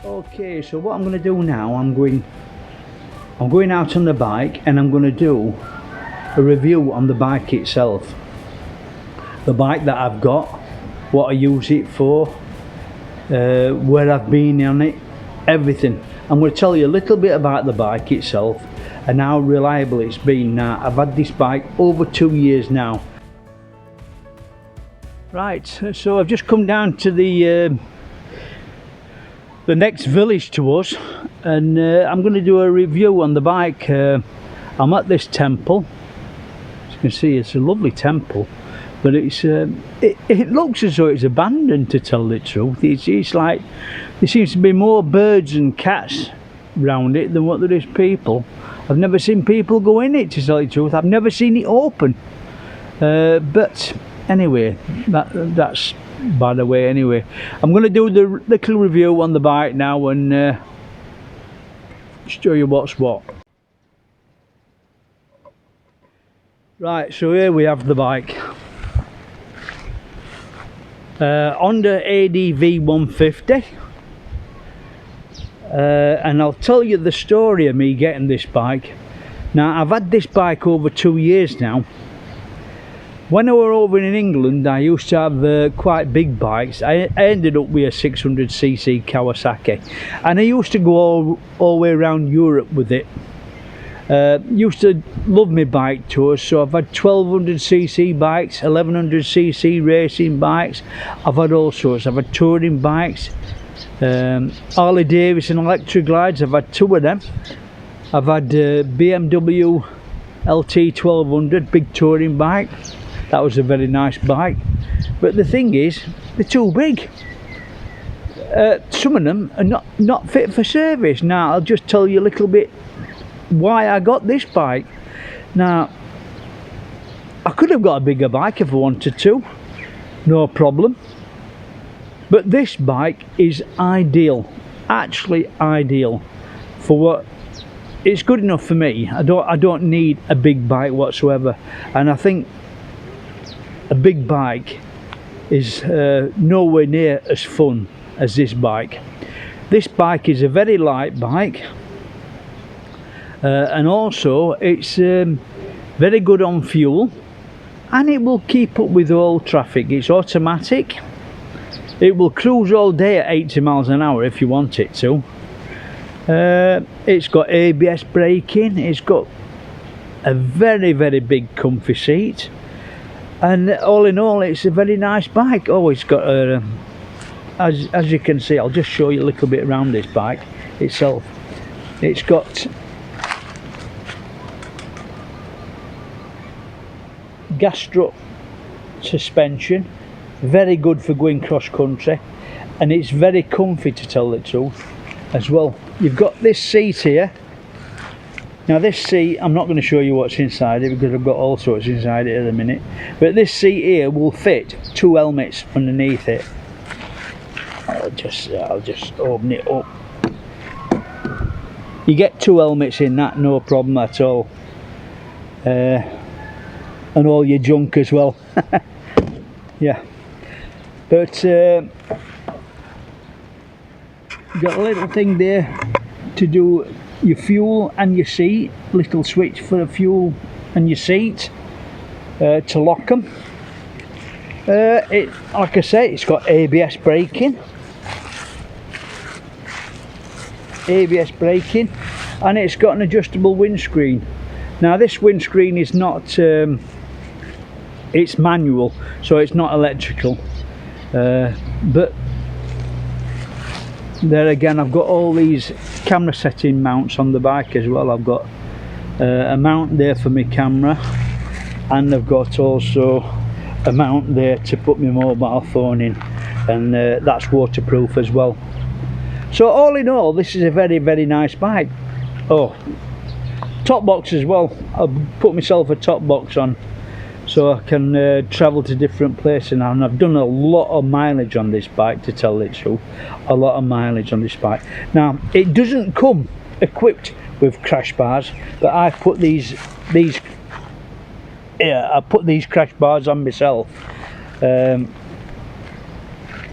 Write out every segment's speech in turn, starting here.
Okay, so what I'm going to do now, I'm going out on the bike and I'm going to do a review on the bike itself. The bike that I've got, what I use it for, where I've been on it, everything. I'm going to tell you a little bit about the bike itself and how reliable it's been. Now, I've had this bike over 2 years now. Right, so I've just come down to the next village to us, and I'm going to do a review on the bike. I'm at this temple. As you can see, it's a lovely temple, but it looks as though it's abandoned, to tell the truth. It's like there seems to be more birds and cats around it than what there is people. I've never seen people go in it, to tell the truth. I've never seen it open, but anyway, that's by the way. Anyway, I'm going to do the little review on the bike now and show you what's what. Right, so here we have the bike, Honda ADV 150, and I'll tell you the story of me getting this bike. Now, I've had this bike over 2 years now. When I were over in England, I used to have quite big bikes. I ended up with a 600cc Kawasaki, and I used to go all the way around Europe with it. Used to love my bike tours, so I've had 1200cc bikes, 1100cc racing bikes. I've had all sorts. I've had touring bikes, Harley Davidson electric glides. I've had 2 of them. I've had BMW LT 1200, big touring bike. That was a very nice bike, but the thing is, they're too big. Some of them are not fit for service. Now, I'll just tell you a little bit why I got this bike. Now, I could have got a bigger bike if I wanted to, no problem, but this bike is ideal, actually ideal for what it's good enough for me. I don't need a big bike whatsoever, and I think a big bike is nowhere near as fun as this bike. This bike is a very light bike, and also it's very good on fuel, and it will keep up with all traffic. It's automatic. It will cruise all day at 80 miles an hour if you want it to. It's got ABS braking. It's got a very, very big comfy seat, and all in all, it's a very nice bike. Oh, it's got a, as you can see, I'll just show you a little bit around this bike itself. It's got gas strut suspension, very good for going cross country, and it's very comfy, to tell the truth as well. You've got this seat here. Now, this seat, I'm not going to show you what's inside it because I've got all sorts inside it at the minute, but this seat here will fit 2 helmets underneath it. I'll just open it up. You get 2 helmets in that, no problem at all, and all your junk as well. Yeah, but you got a little thing there to do your fuel and your seat, little switch for the fuel and your seat to lock them. Like I say, it's got ABS braking, and it's got an adjustable windscreen. Now, this windscreen is not it's manual, so it's not electrical, but there again, I've got all these camera setting mounts on the bike as well. I've got a mount there for my camera, and I've got also a mount there to put my mobile phone in, and that's waterproof as well. So all in all, this is a very, very nice bike. Oh, top box as well. I've put myself a top box on so I can travel to different places now, and I've done a lot of mileage on this bike, to tell the truth. A lot of mileage on this bike. Now, it doesn't come equipped with crash bars, but I put these I put these crash bars on myself.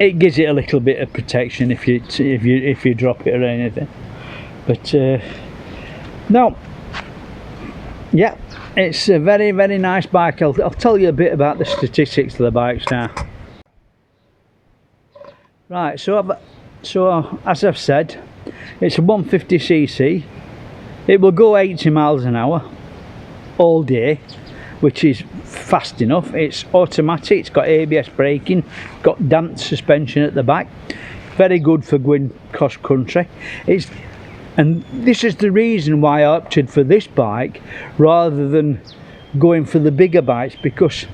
it gives it a little bit of protection if you drop it or anything. But no, yeah, it's a very, very nice bike. I'll tell you a bit about the statistics of the bikes now. Right, so as I've said, it's a 150cc. It will go 80 miles an hour all day, which is fast enough. It's automatic, it's got ABS braking, got damped suspension at the back. Very good for going cross country. And this is the reason why I opted for this bike rather than going for the bigger bikes, because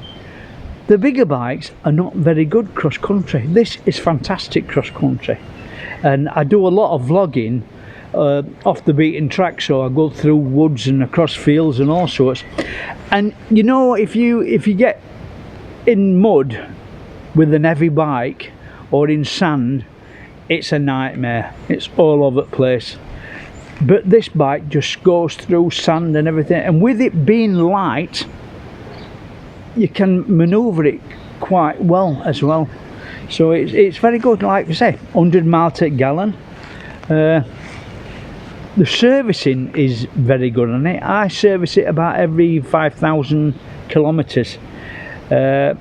the bigger bikes are not very good cross country. This is fantastic cross country, and I do a lot of vlogging off the beaten track, so I go through woods and across fields and all sorts. And you know, if you get in mud with an heavy bike or in sand, it's a nightmare. It's all over the place. But this bike just goes through sand and everything, and with it being light, you can manoeuvre it quite well as well. So it's very good. Like I say, 100 miles per gallon. The servicing is very good on it. I service it about every 5,000 kilometers, and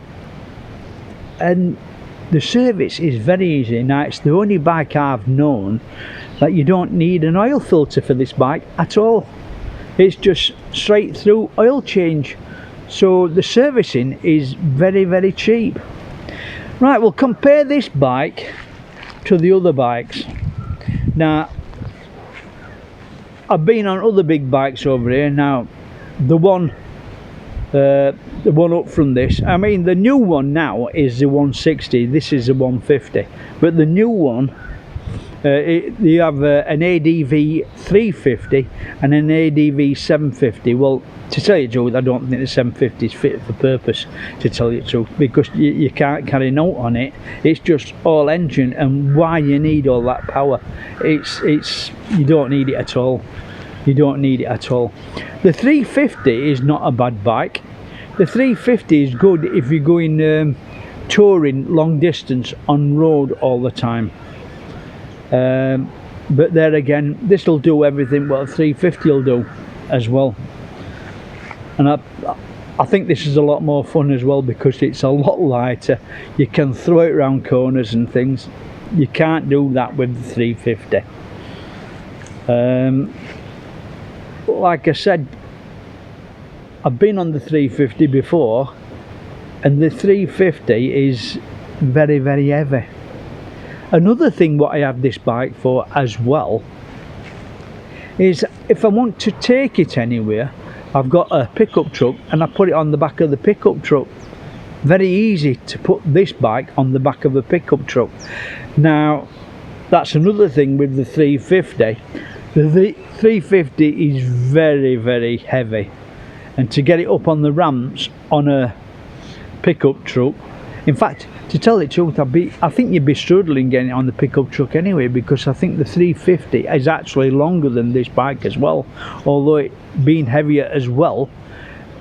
the service is very easy. Now, it's the only bike I've known that you don't need an oil filter for this bike at all. It's just straight through oil change, so the servicing is very, very cheap. Right, we'll compare this bike to the other bikes. Now, I've been on other big bikes over here. Now, the one up from this, I mean, the new one now is the 160. This is the 150, but the new one, you have an ADV 350 and an ADV 750. Well, to tell you the truth, I don't think the 750 is fit for purpose, to tell you the truth, because you can't carry note on it. It's just all engine, and why you need all that power? It's you don't need it at all. You don't need it at all. The 350 is not a bad bike. The 350 is good if you're going touring long distance on road all the time. But there again, this will do everything what a 350 will do as well. And I think this is a lot more fun as well, because it's a lot lighter. You can throw it around corners and things. You can't do that with the 350. Like I said, I've been on the 350 before, and the 350 is very, very heavy. Another thing what I have this bike for as well is if I want to take it anywhere, I've got a pickup truck and I put it on the back of the pickup truck. Very easy to put this bike on the back of a pickup truck. Now, that's another thing with the 350. The 350 is very, very heavy, and to get it up on the ramps on a pickup truck, in fact, to tell the truth, I think you'd be struggling getting it on the pickup truck anyway, because I think the 350 is actually longer than this bike as well. Although it being heavier as well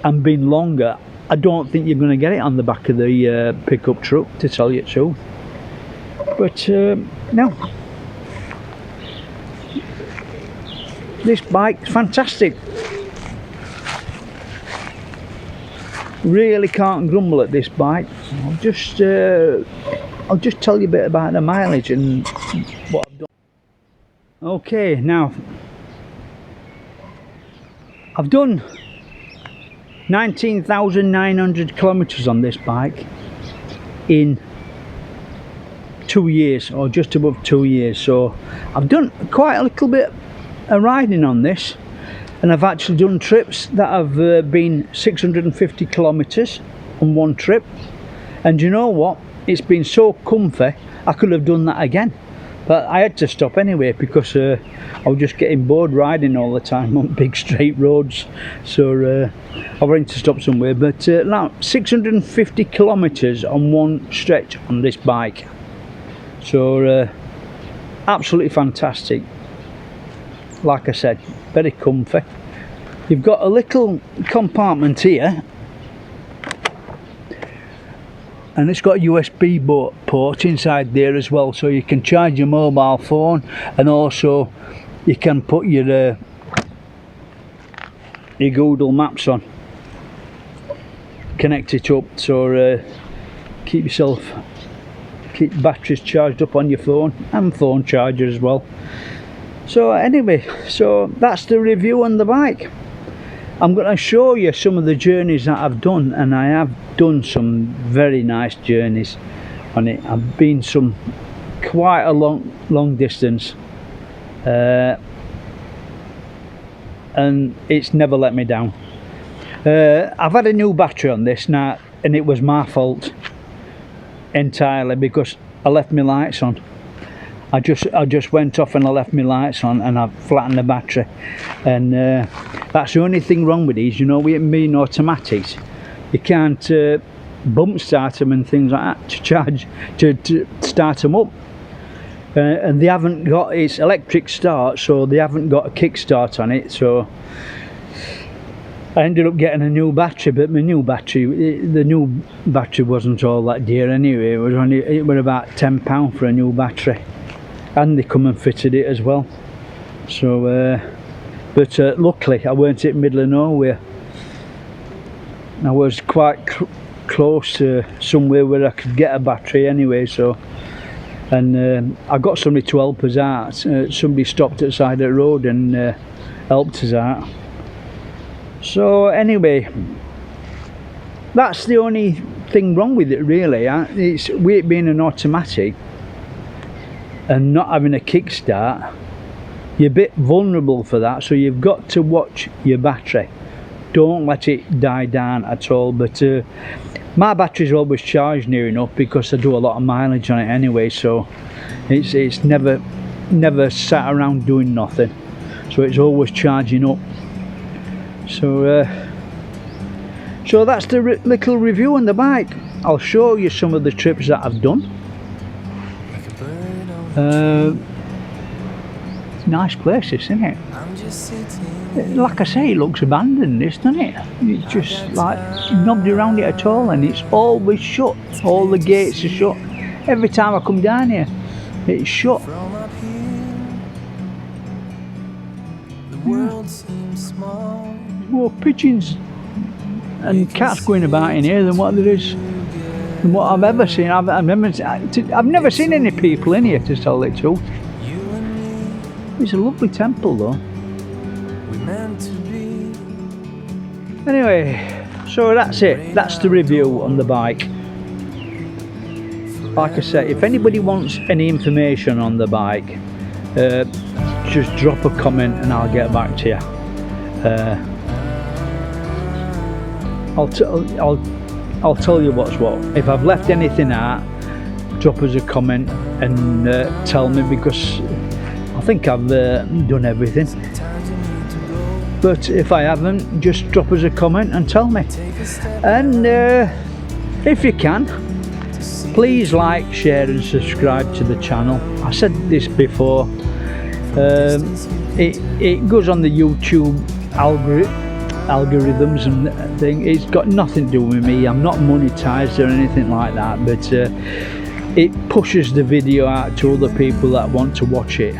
and being longer, I don't think you're going to get it on the back of the pickup truck, to tell you the truth. But no, this bike's fantastic. Really can't grumble at this bike. I'll just tell you a bit about the mileage and what I've done. Okay, now I've done 19,900 kilometers on this bike in 2 years, or just above 2 years. So I've done quite a little bit of riding on this, and I've actually done trips that have been 650 kilometers on one trip. And you know what, it's been so comfy, I could have done that again, but I had to stop anyway, because I was just getting bored riding all the time on big straight roads. So I went to stop somewhere. But now 650 kilometers on one stretch on this bike. So absolutely fantastic. Like I said, very comfy. You've got a little compartment here, and it's got a USB port inside there as well, so you can charge your mobile phone, and also you can put your Google Maps on, connect it up, so keep batteries charged up on your phone, and phone charger as well. So anyway, so that's the review on the bike. I'm going to show you some of the journeys that I've done, and I have done some very nice journeys on it. I've been some quite a long distance, and it's never let me down. I've had a new battery on this now, and it was my fault entirely, because I left my lights on. I just went off and I left my lights on, and I flattened the battery, and that's the only thing wrong with these, you know, with it being automatics. You can't bump start them and things like that to start them up, and they haven't got, it's electric start, so they haven't got a kickstart on it. So I ended up getting a new battery, but the new battery wasn't all that dear anyway. It was about £10 for a new battery, and they come and fitted it as well. So but luckily I weren't in the middle of nowhere. I was quite close to somewhere where I could get a battery anyway, so, and I got somebody to help us out. Somebody stopped at the side of the road and helped us out. So anyway, that's the only thing wrong with it really. It's with it being an automatic and not having a kickstart, you're a bit vulnerable for that, so you've got to watch your battery. Don't let it die down at all. But my battery's always charged near enough, because I do a lot of mileage on it anyway, so it's never sat around doing nothing, so it's always charging up. So so that's the little review on the bike. I'll show you some of the trips that I've done. Nice place, isn't it? Like I say, it looks abandoned, doesn't it? It's just like nobody around it at all, and it's always shut. All the gates are shut. Every time I come down here, it's shut. More pigeons and cats going about in here than what there is, than what I've ever seen. I've never seen any people in here, to tell the truth. It's a lovely temple though. Anyway, so that's it. That's the review on the bike. Like I said, if anybody wants any information on the bike, just drop a comment and I'll get back to you. I'll tell you what's what. If I've left anything out, drop us a comment and tell me, because I think I've done everything. But if I haven't, just drop us a comment and tell me. And if you can, please like, share and subscribe to the channel. I said this before, it goes on the YouTube algorithms and thing. It's got nothing to do with me. I'm not monetized or anything like that, but it pushes the video out to other people that want to watch it.